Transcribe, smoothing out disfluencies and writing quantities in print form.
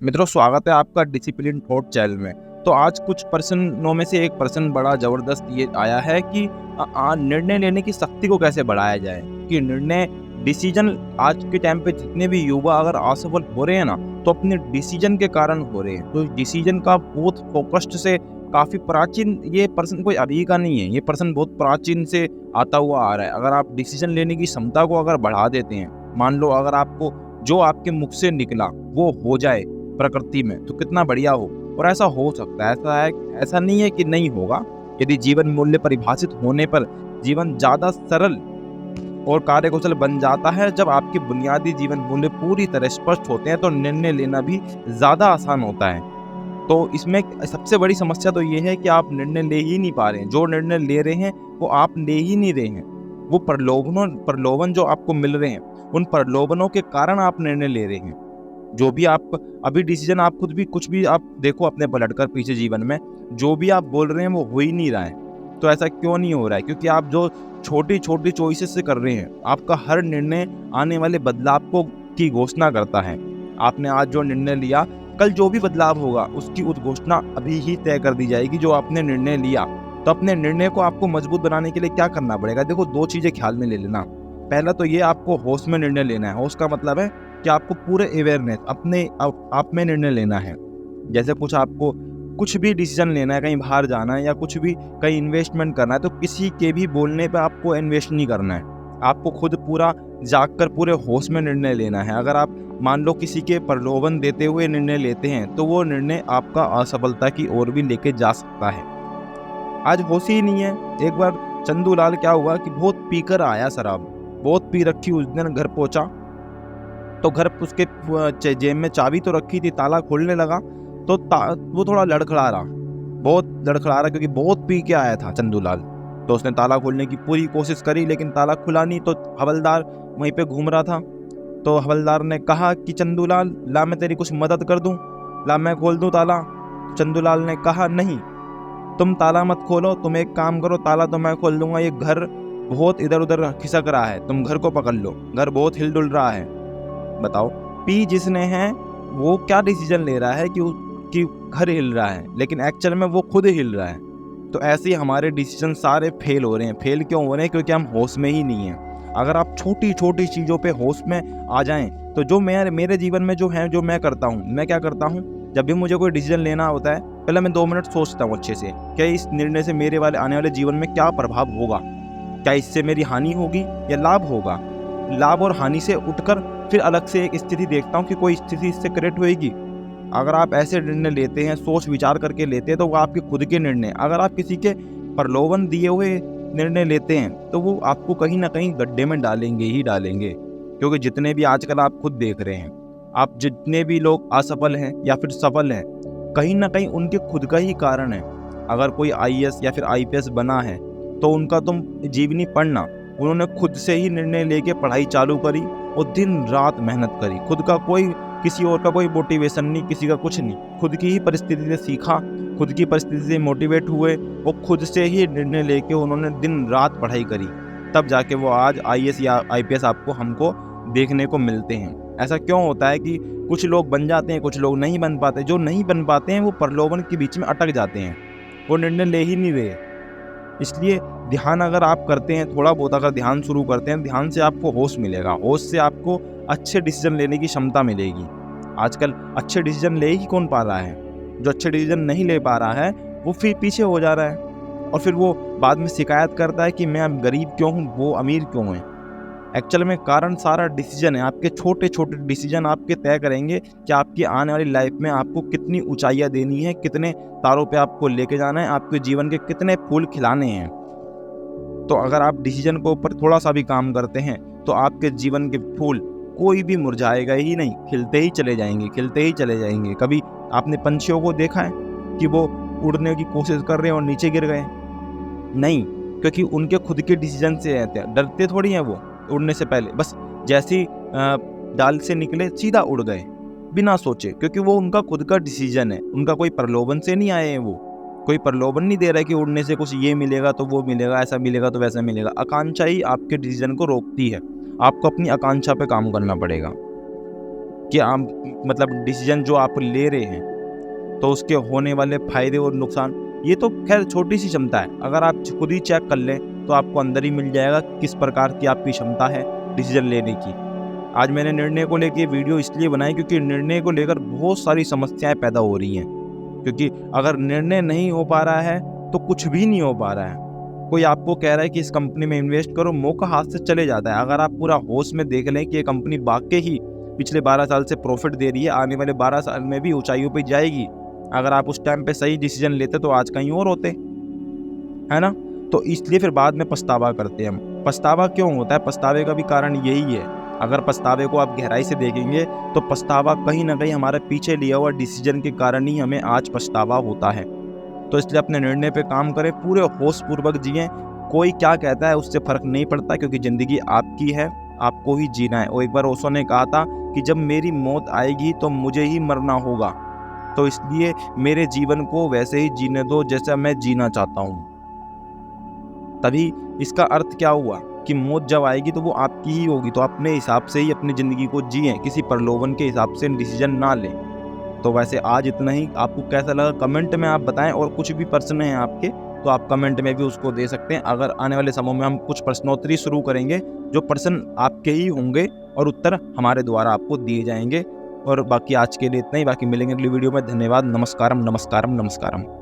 मित्रों, स्वागत है आपका डिसिप्लिन थॉट चैनल में। तो आज कुछ पर्सनों में से एक पर्सन बड़ा ज़बरदस्त ये आया है कि निर्णय लेने की शक्ति को कैसे बढ़ाया जाए। कि निर्णय डिसीजन आज के टाइम पे जितने भी युवा अगर असफल हो रहे हैं ना, तो अपने डिसीजन के कारण हो रहे हैं। तो डिसीजन का बहुत फोकस्ड से काफ़ी प्राचीन ये पर्सन कोई अभी का नहीं है, ये पर्सन बहुत प्राचीन से आता हुआ आ रहा है। अगर आप डिसीजन लेने की क्षमता को अगर बढ़ा देते हैं, मान लो अगर आपको जो आपके मुख से निकला वो हो जाए प्रकृति में, तो कितना बढ़िया हो। और ऐसा हो सकता है, ऐसा नहीं है कि नहीं होगा। यदि जीवन मूल्य परिभाषित होने पर जीवन ज़्यादा सरल और कार्यकुशल बन जाता है। जब आपके बुनियादी जीवन मूल्य पूरी तरह स्पष्ट होते हैं तो निर्णय लेना भी ज़्यादा आसान होता है। तो इसमें सबसे बड़ी समस्या तो ये है कि आप निर्णय ले ही नहीं पा रहे हैं। जो निर्णय ले रहे हैं वो आप ले ही नहीं रहे हैं। वो प्रलोभन जो आपको मिल रहे हैं, उन प्रलोभनों के कारण आप निर्णय ले रहे हैं। जो भी आप अभी डिसीजन आप खुद भी कुछ भी आप देखो अपने पलटकर पीछे जीवन में, जो भी आप बोल रहे हैं वो हो ही नहीं रहा है। तो ऐसा क्यों नहीं हो रहा है? क्योंकि आप जो छोटी छोटी चॉइसेस से कर रहे हैं, आपका हर निर्णय आने वाले बदलाव को की घोषणा करता है। आपने आज जो निर्णय लिया, कल जो भी बदलाव होगा उसकी उद्घोषणा अभी ही तय कर दी जाएगी जो आपने निर्णय लिया। तो अपने निर्णय को आपको मजबूत बनाने के लिए क्या करना पड़ेगा? देखो, दो चीजें ख्याल में ले लेना। पहला तो ये, आपको होश में निर्णय लेना है। होश का मतलब है कि आपको पूरे अवेयरनेस अपने आप में निर्णय लेना है। जैसे आपको कुछ भी डिसीजन लेना है, कहीं बाहर जाना है या कुछ भी कहीं इन्वेस्टमेंट करना है, तो किसी के भी बोलने पे आपको इन्वेस्ट नहीं करना है। आपको खुद पूरा जागकर पूरे होश में निर्णय लेना है। अगर आप मान लो किसी के प्रलोभन देते हुए निर्णय लेते हैं, तो वो निर्णय आपका असफलता की ओर भी लेके जा सकता है। आज होश ही नहीं है। एक बार चंदूलाल क्या हुआ कि बहुत पीकर आया शराब, बहुत पी रखी। उस दिन घर पहुंचा तो घर उसके जेब में चाबी तो रखी थी, ताला खोलने लगा तो वो थोड़ा लड़खड़ा रहा, बहुत लड़खड़ा रहा, क्योंकि बहुत पी के आया था चंदूलाल। तो उसने ताला खोलने की पूरी कोशिश करी, लेकिन ताला खुला नहीं। तो हवलदार वहीं पे घूम रहा था। तो हवलदार ने कहा कि चंदूलाल, ला मैं तेरी कुछ मदद कर दूं, ला मैं खोल दूं ताला। चंदूलाल ने कहा, नहीं, तुम ताला मत खोलो, तुम एक काम करो, ताला तो मैं खोल दूंगा। ये घर बहुत इधर उधर खिसक रहा है, तुम घर को पकड़ लो, घर बहुत हिलडुल रहा है। बताओ, पी जिसने है वो क्या डिसीजन ले रहा है कि घर हिल रहा है, लेकिन एक्चुअल में वो खुद हिल रहा है। तो ऐसे ही हमारे डिसीजन सारे फेल हो रहे हैं। फेल क्यों हो रहे हैं? क्योंकि हम होश में ही नहीं हैं। अगर आप छोटी छोटी चीज़ों पे होश में आ जाएं, तो जो मेरे जीवन में जो है, जो मैं करता हूँ, मैं क्या करता हूँ, जब भी मुझे कोई डिसीजन लेना होता है, पहले मैं 2 मिनट सोचता हूँ अच्छे से, क्या इस निर्णय से मेरे आने वाले जीवन में क्या प्रभाव होगा, क्या इससे मेरी हानि होगी या लाभ होगा। लाभ और हानि से उठकर फिर अलग से एक स्थिति देखता हूँ कि कोई स्थिति इससे क्रिएट होएगी। अगर आप ऐसे निर्णय लेते हैं, सोच विचार करके लेते हैं, तो वो आपके खुद के निर्णय। अगर आप किसी के प्रलोभन दिए हुए निर्णय लेते हैं, तो वो आपको कहीं ना कहीं गड्ढे में डालेंगे ही डालेंगे। क्योंकि जितने भी आजकल आप खुद देख रहे हैं, आप जितने भी लोग असफल हैं या फिर सफल हैं, कहीं ना कहीं उनके खुद का ही कारण है। अगर कोई आईएएस या फिर आईपीएस बना है, तो उनका तुम जीवनी पढ़ना, उन्होंने खुद से ही निर्णय लेके पढ़ाई चालू करी और दिन रात मेहनत करी। खुद का कोई, किसी और का कोई मोटिवेशन नहीं, किसी का कुछ नहीं। खुद की ही परिस्थिति से सीखा, खुद की परिस्थिति से मोटिवेट हुए और खुद से ही निर्णय लेके उन्होंने दिन रात पढ़ाई करी। तब जाके वो आज आईएएस या आईपीएस हमको देखने को मिलते हैं। ऐसा क्यों होता है कि कुछ लोग बन जाते हैं, कुछ लोग नहीं बन पाते। जो नहीं बन पाते हैं वो प्रलोभन के बीच में अटक जाते हैं, वो निर्णय ले ही नहीं रहे। इसलिए ध्यान अगर आप करते हैं, थोड़ा बहुत अगर ध्यान शुरू करते हैं, ध्यान से आपको होश मिलेगा। होश से आपको अच्छे डिसीजन लेने की क्षमता मिलेगी। आजकल अच्छे डिसीजन ले ही कौन पा रहा है? जो अच्छे डिसीजन नहीं ले पा रहा है वो फिर पीछे हो जा रहा है, और फिर वो बाद में शिकायत करता है कि मैं गरीब क्यों हूँ, वो अमीर क्यों है। एक्चुअल में कारण सारा डिसीजन है। आपके छोटे छोटे डिसीजन आपके तय करेंगे कि आपकी आने वाली लाइफ में आपको कितनी ऊंचाइयां देनी है, कितने तारों पे आपको लेके जाना है, आपके जीवन के कितने फूल खिलाने हैं। तो अगर आप डिसीजन को ऊपर थोड़ा सा भी काम करते हैं, तो आपके जीवन के फूल कोई भी मुरझाएगा ही नहीं, खिलते ही चले जाएंगे, खिलते ही चले जाएंगे। कभी आपने पंछियों को देखा है कि वो उड़ने की कोशिश कर रहे हैं और नीचे गिर गए? नहीं, क्योंकि उनके खुद के डिसीजन से रहते हैं। डरते थोड़ी हैं वो उड़ने से पहले, बस जैसे ही डाल से निकले सीधा उड़ गए बिना सोचे, क्योंकि वो उनका खुद का डिसीजन है। उनका कोई प्रलोभन से नहीं आए हैं। वो कोई प्रलोभन नहीं दे रहा है कि उड़ने से कुछ ये मिलेगा तो वो मिलेगा, ऐसा मिलेगा तो वैसा मिलेगा। आकांक्षा ही आपके डिसीजन को रोकती है। आपको अपनी आकांक्षा पे काम करना पड़ेगा। कि आप मतलब डिसीजन जो आप ले रहे हैं तो उसके होने वाले फ़ायदे और नुकसान, ये तो खैर छोटी सी क्षमता है। अगर आप खुद ही चेक कर लें तो आपको अंदर ही मिल जाएगा किस प्रकार की आपकी क्षमता है डिसीजन लेने की। आज मैंने निर्णय को लेके वीडियो इसलिए बनाई क्योंकि निर्णय को लेकर बहुत सारी समस्याएं पैदा हो रही हैं। क्योंकि अगर निर्णय नहीं हो पा रहा है तो कुछ भी नहीं हो पा रहा है। कोई आपको कह रहा है कि इस कंपनी में इन्वेस्ट करो, मौका हाथ से चले जाता है। अगर आप पूरा होश में देख लें कि ये कंपनी वाकई ही पिछले 12 साल से प्रॉफिट दे रही है, आने वाले 12 साल में भी ऊंचाइयों पे जाएगी, अगर आप उस टाइम पे सही डिसीजन लेते तो आज कहीं और होते, है ना। तो इसलिए फिर बाद में पछतावा करते हैं हम। पछतावा क्यों होता है? पछतावे का भी कारण यही है। अगर पछतावे को आप गहराई से देखेंगे तो पछतावा कहीं ना कहीं हमारे पीछे लिया हुआ डिसीजन के कारण ही हमें आज पछतावा होता है। तो इसलिए अपने निर्णय पे काम करें, पूरे होश पूर्वक जिएं। कोई क्या कहता है उससे फर्क नहीं पड़ता, क्योंकि ज़िंदगी आपकी है, आपको ही जीना है। और एक बार ओशो ने कहा था कि जब मेरी मौत आएगी तो मुझे ही मरना होगा, तो इसलिए मेरे जीवन को वैसे ही जीने दो जैसा मैं जीना चाहता हूँ। तभी इसका अर्थ क्या हुआ कि मौत जब आएगी तो वो आपकी ही होगी, तो अपने हिसाब से ही अपनी ज़िंदगी को जिएं, किसी प्रलोभन के हिसाब से डिसीजन ना लें। तो वैसे आज इतना ही। आपको कैसा लगा कमेंट में आप बताएं, और कुछ भी प्रश्न हैं आपके तो आप कमेंट में भी उसको दे सकते हैं। अगर आने वाले समय में हम कुछ प्रश्नोत्तरी शुरू करेंगे, जो प्रश्न आपके ही होंगे और उत्तर हमारे द्वारा आपको दिए जाएंगे। और बाकी आज के लिए इतना ही, बाकी मिलेंगे अगली वीडियो में। धन्यवाद। नमस्कारम नमस्कारम नमस्कारम।